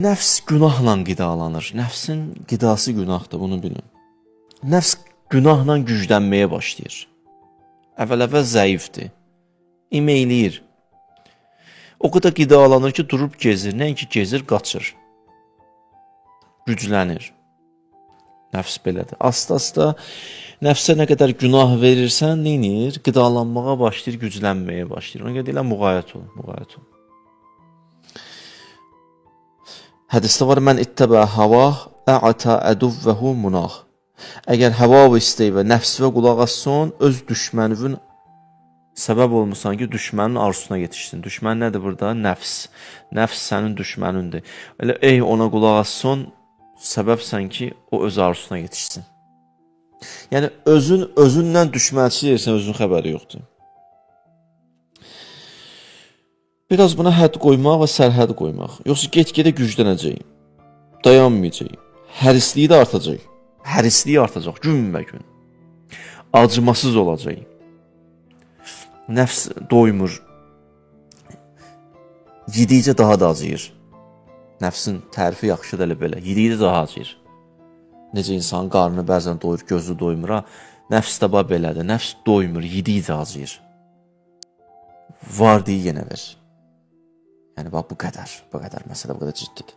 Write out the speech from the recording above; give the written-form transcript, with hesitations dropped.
Nəfs günahla qidalanır. Nəfsin qidası günahdır, bunu bilin. Nəfs günahla güclənməyə başlayır. Əvvəl-əvvəl zəifdir. İmeyləyir. O qədər qidalanır ki, durub gezir. Nəinki gezir, qaçır. Güclənir. Nəfs belədir. Asta-asta nəfsə nə qədər günah verirsən, neyinir? Qidalanmağa başlayır, güclənməyə başlayır. Ona görə deyirlər, müğayət ol, müğayət ol. Hədisdə var, mən ittəbə hava, ə'ata əduvvəhu munah. Əgər həva və istəyi və nəfsivə qulaq assın, öz düşmənivin səbəb olmuşsan ki, düşmənin arzusuna yetişsin. Düşmən nədir burada? Nəfs. Nəfs sənin düşmənindir. Elə ey ona qulaq assın, səbəbsən ki, o öz arzusuna yetişsin. Yəni, özündən düşmənçi yersən, özünün xəbəri yoxdur. Biraz buna hədd qoymaq və sərhəd qoymaq. Yoxsa get-gedə güclənəcək, dayanmayacaq, hərisliyi də artacaq. Hərisliyi artacaq günbə-gün. Acımasız olacaq. Nəfs doymur. Yedikcə daha da acıyır. Nəfsin tərifi yaxşıdır elə belə. Yedikcə daha acıyır. Necə insanın qarnını bəzən doyur, gözü doymur. Nəfs də belədir. Nəfs doymur, yedikcə acıyır. Var deyə yenə ver. Yəni, bax, bu qədər məsələ, bu qədər ciddidir.